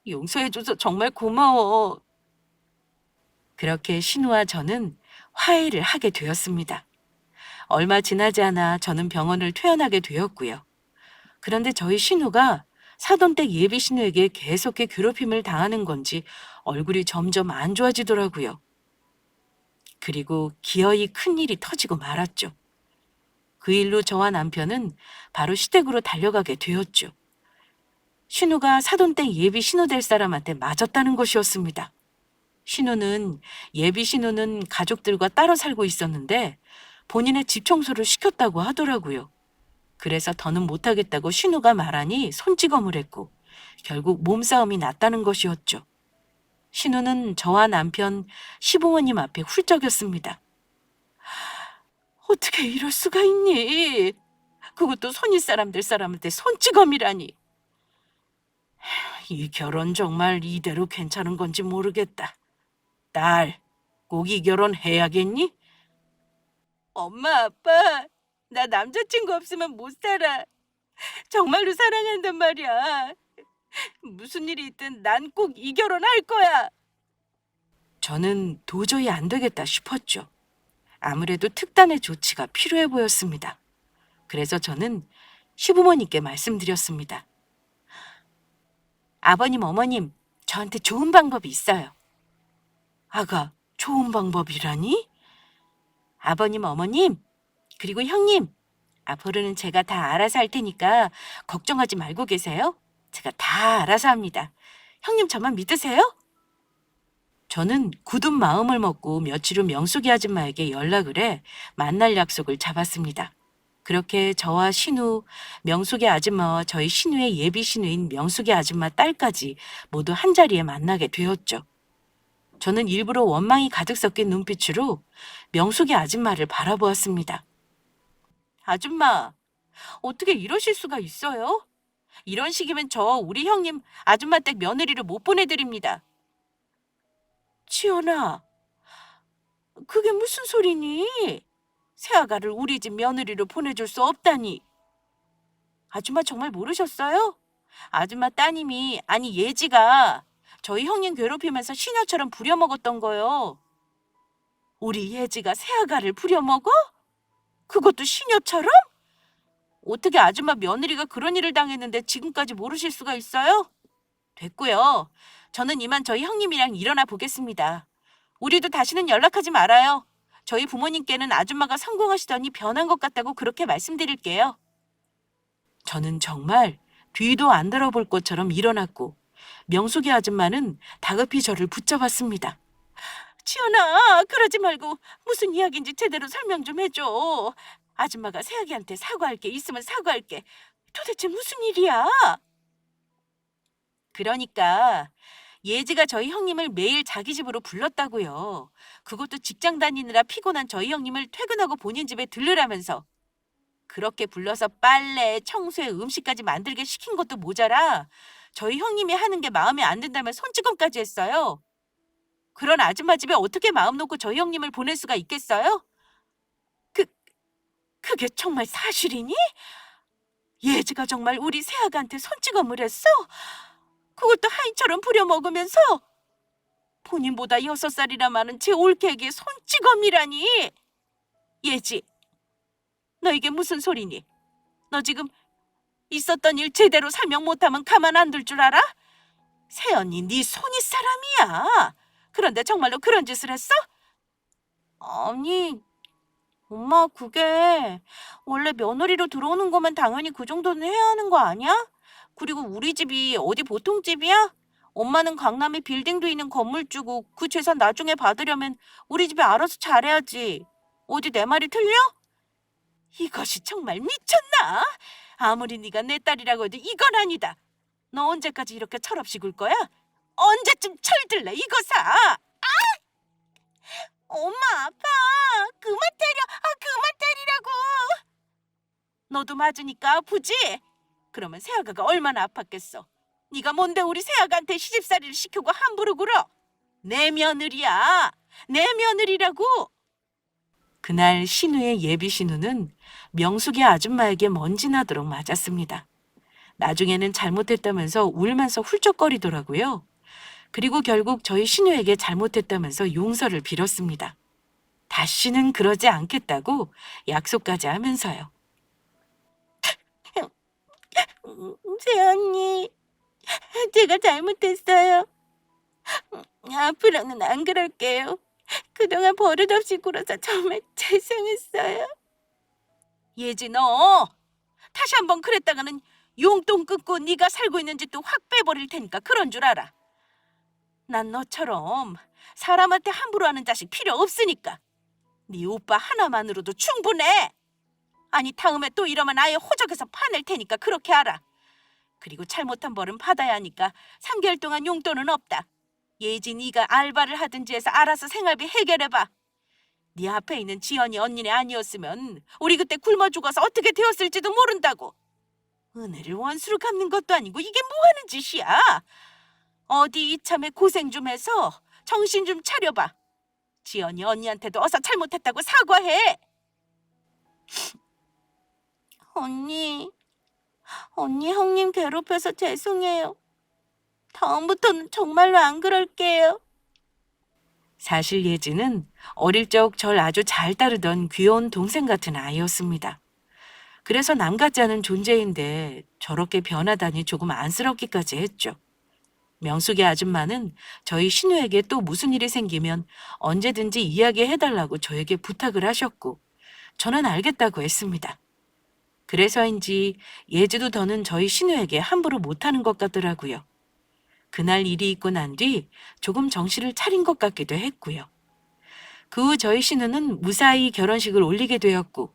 용서해줘서 정말 고마워. 그렇게 신우와 저는 화해를 하게 되었습니다. 얼마 지나지 않아 저는 병원을 퇴원하게 되었고요. 그런데 저희 신우가 사돈댁 예비 신우에게 계속해 괴롭힘을 당하는 건지 얼굴이 점점 안 좋아지더라고요. 그리고 기어이 큰일이 터지고 말았죠. 그 일로 저와 남편은 바로 시댁으로 달려가게 되었죠. 신우가 사돈댁 예비 신우 될 사람한테 맞았다는 것이었습니다. 예비 신우는 가족들과 따로 살고 있었는데 본인의 집 청소를 시켰다고 하더라고요. 그래서 더는 못하겠다고 신우가 말하니 손찌검을 했고 결국 몸싸움이 났다는 것이었죠. 신우는 저와 남편, 시부모님 앞에 훌쩍였습니다. 어떻게 이럴 수가 있니? 그것도 손윗 사람한테 손찌검이라니. 이 결혼 정말 이대로 괜찮은 건지 모르겠다. 딸, 꼭 이 결혼 해야겠니? 엄마, 아빠, 나 남자친구 없으면 못 살아. 정말로 사랑한단 말이야. 무슨 일이 있든 난 꼭 이 결혼 할 거야. 저는 도저히 안 되겠다 싶었죠. 아무래도 특단의 조치가 필요해 보였습니다. 그래서 저는 시부모님께 말씀드렸습니다. 아버님, 어머님, 저한테 좋은 방법이 있어요. 아가, 좋은 방법이라니? 아버님, 어머님, 그리고 형님, 앞으로는 제가 다 알아서 할 테니까 걱정하지 말고 계세요. 제가 다 알아서 합니다. 형님 저만 믿으세요? 저는 굳은 마음을 먹고 며칠 후 명숙이 아줌마에게 연락을 해 만날 약속을 잡았습니다. 그렇게 저와 신우, 명숙이 아줌마와 저희 신우의 예비 신우인 명숙이 아줌마 딸까지 모두 한자리에 만나게 되었죠. 저는 일부러 원망이 가득 섞인 눈빛으로 명숙이 아줌마를 바라보았습니다. 아줌마, 어떻게 이러실 수가 있어요? 이런 식이면 저 우리 형님 아줌마 댁 며느리를 못 보내드립니다. 지연아, 그게 무슨 소리니? 새아가를 우리 집 며느리로 보내줄 수 없다니. 아줌마 정말 모르셨어요? 아줌마 따님이, 아니 예지가 저희 형님 괴롭히면서 시녀처럼 부려먹었던 거요. 우리 예지가 새아가를 부려먹어? 그것도 시녀처럼? 어떻게 아줌마 며느리가 그런 일을 당했는데 지금까지 모르실 수가 있어요? 됐고요. 저는 이만 저희 형님이랑 일어나 보겠습니다. 우리도 다시는 연락하지 말아요. 저희 부모님께는 아줌마가 성공하시더니 변한 것 같다고 그렇게 말씀드릴게요. 저는 정말 뒤도 안 돌아볼 것처럼 일어났고 명숙이 아줌마는 다급히 저를 붙잡았습니다. 지연아, 그러지 말고 무슨 이야기인지 제대로 설명 좀 해줘. 아줌마가 새아기한테 사과할 게 있으면 사과할게. 도대체 무슨 일이야? 그러니까 예지가 저희 형님을 매일 자기 집으로 불렀다고요. 그것도 직장 다니느라 피곤한 저희 형님을 퇴근하고 본인 집에 들르라면서. 그렇게 불러서 빨래, 청소에 음식까지 만들게 시킨 것도 모자라 저희 형님이 하는 게 마음에 안 든다면 손찌검까지 했어요. 그런 아줌마 집에 어떻게 마음 놓고 저희 형님을 보낼 수가 있겠어요? 그, 그게 정말 사실이니? 예지가 정말 우리 새아가한테 손찌검을 했어? 그것도 하인처럼 부려먹으면서? 본인보다 6살이나 많은 제 올케에게 손찌검이라니! 예지, 너 이게 무슨 소리니? 너 지금 있었던 일 제대로 설명 못하면 가만 안 둘 줄 알아? 새언니, 네 손이 사람이야. 그런데 정말로 그런 짓을 했어? 아니, 엄마, 그게 원래 며느리로 들어오는 거면 당연히 그 정도는 해야 하는 거 아니야? 그리고 우리 집이 어디 보통 집이야? 엄마는 강남에 빌딩도 있는 건물주고 그 재산 나중에 받으려면 우리 집에 알아서 잘해야지. 어디 내 말이 틀려? 이것이 정말 미쳤나? 아무리 네가 내 딸이라고 해도 이건 아니다. 너 언제까지 이렇게 철없이 굴 거야? 언제쯤 철들래 이거사? 엄마, 아파. 그만 때려. 그만 때리라고. 너도 맞으니까 아프지? 그러면 새아가가 얼마나 아팠겠어. 네가 뭔데 우리 새아가한테 시집살이를 시키고 함부로 굴어? 내 며느리야. 내 며느리라고. 그날 신우의 예비 신우는 명숙이 아줌마에게 먼지나도록 맞았습니다. 나중에는 잘못했다면서 울면서 훌쩍거리더라고요. 그리고 결국 저희 신우에게 잘못했다면서 용서를 빌었습니다. 다시는 그러지 않겠다고 약속까지 하면서요. 새언니, 제가 잘못했어요. 앞으로는 안 그럴게요. 그동안 버릇없이 굴어서 정말 죄송했어요. 예지, 너 다시 한번 그랬다가는 용돈 끊고 네가 살고 있는 집도 확 빼버릴 테니까 그런 줄 알아. 난 너처럼 사람한테 함부로 하는 자식 필요 없으니까. 네 오빠 하나만으로도 충분해. 아니, 다음에 또 이러면 아예 호적에서 파낼 테니까 그렇게 알아. 그리고 잘못한 벌은 받아야 하니까 3개월 동안 용돈은 없다. 예지, 네가 알바를 하든지 해서 알아서 생활비 해결해봐. 네 앞에 있는 지연이 언니네 아니었으면 우리 그때 굶어 죽어서 어떻게 되었을지도 모른다고. 은혜를 원수로 갚는 것도 아니고 이게 뭐 하는 짓이야? 어디 이참에 고생 좀 해서 정신 좀 차려봐. 지연이 언니한테도 어서 잘못했다고 사과해. 언니 형님 괴롭혀서 죄송해요. 다음부터는 정말로 안 그럴게요. 사실 예지는 어릴 적 절 아주 잘 따르던 귀여운 동생 같은 아이였습니다. 그래서 남 같지 않은 존재인데 저렇게 변하다니 조금 안쓰럽기까지 했죠. 명숙이 아줌마는 저희 신우에게 또 무슨 일이 생기면 언제든지 이야기해달라고 저에게 부탁을 하셨고 저는 알겠다고 했습니다. 그래서인지 예지도 더는 저희 신우에게 함부로 못하는 것 같더라고요. 그날 일이 있고 난 뒤 조금 정신을 차린 것 같기도 했고요. 그 후 저희 신우는 무사히 결혼식을 올리게 되었고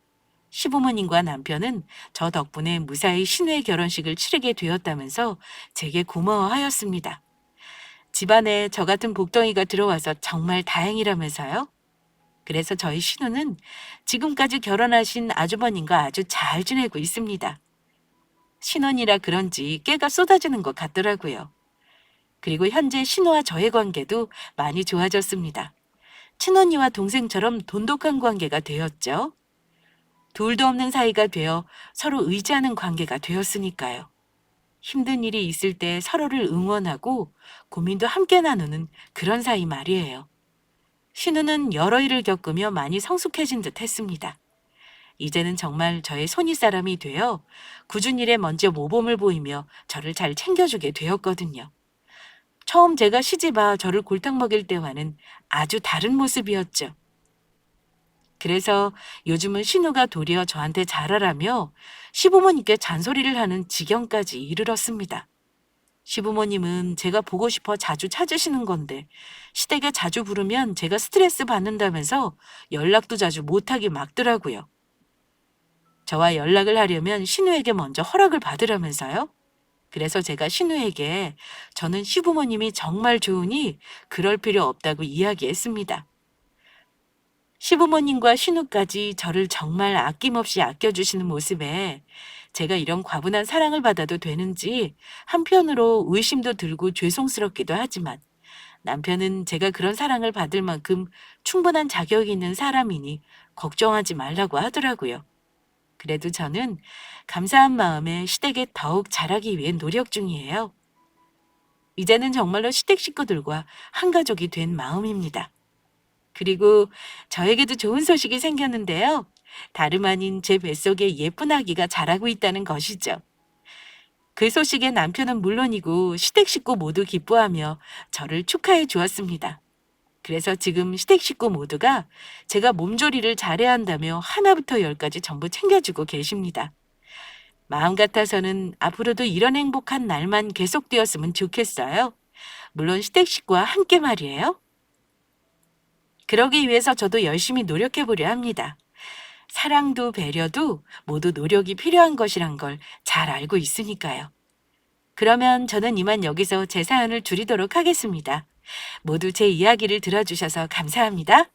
시부모님과 남편은 저 덕분에 무사히 신우의 결혼식을 치르게 되었다면서 제게 고마워하였습니다. 집안에 저 같은 복덩이가 들어와서 정말 다행이라면서요. 그래서 저희 신우는 지금까지 결혼하신 아주버님과 아주 잘 지내고 있습니다. 신혼이라 그런지 깨가 쏟아지는 것 같더라고요. 그리고 현재 신우와 저의 관계도 많이 좋아졌습니다. 친언니와 동생처럼 돈독한 관계가 되었죠. 둘도 없는 사이가 되어 서로 의지하는 관계가 되었으니까요. 힘든 일이 있을 때 서로를 응원하고 고민도 함께 나누는 그런 사이 말이에요. 신우는 여러 일을 겪으며 많이 성숙해진 듯 했습니다. 이제는 정말 저의 손윗사람이 되어 굳은 일에 먼저 모범을 보이며 저를 잘 챙겨주게 되었거든요. 처음 제가 시집와 저를 골탕 먹일 때와는 아주 다른 모습이었죠. 그래서 요즘은 신우가 도리어 저한테 잘하라며 시부모님께 잔소리를 하는 지경까지 이르렀습니다. 시부모님은 제가 보고 싶어 자주 찾으시는 건데 시댁에 자주 부르면 제가 스트레스 받는다면서 연락도 자주 못하게 막더라고요. 저와 연락을 하려면 신우에게 먼저 허락을 받으라면서요? 그래서 제가 신우에게 저는 시부모님이 정말 좋으니 그럴 필요 없다고 이야기했습니다. 시부모님과 신우까지 저를 정말 아낌없이 아껴주시는 모습에 제가 이런 과분한 사랑을 받아도 되는지 한편으로 의심도 들고 죄송스럽기도 하지만 남편은 제가 그런 사랑을 받을 만큼 충분한 자격이 있는 사람이니 걱정하지 말라고 하더라고요. 그래도 저는 감사한 마음에 시댁에 더욱 잘하기 위해 노력 중이에요. 이제는 정말로 시댁 식구들과 한 가족이 된 마음입니다. 그리고 저에게도 좋은 소식이 생겼는데요. 다름 아닌 제 뱃속에 예쁜 아기가 자라고 있다는 것이죠. 그 소식에 남편은 물론이고 시댁 식구 모두 기뻐하며 저를 축하해 주었습니다. 그래서 지금 시댁 식구 모두가 제가 몸조리를 잘해야 한다며 하나부터 열까지 전부 챙겨주고 계십니다. 마음 같아서는 앞으로도 이런 행복한 날만 계속되었으면 좋겠어요. 물론 시댁 식구와 함께 말이에요. 그러기 위해서 저도 열심히 노력해 보려 합니다. 사랑도 배려도 모두 노력이 필요한 것이란 걸 잘 알고 있으니까요. 그러면 저는 이만 여기서 제 사연을 줄이도록 하겠습니다. 모두 제 이야기를 들어주셔서 감사합니다.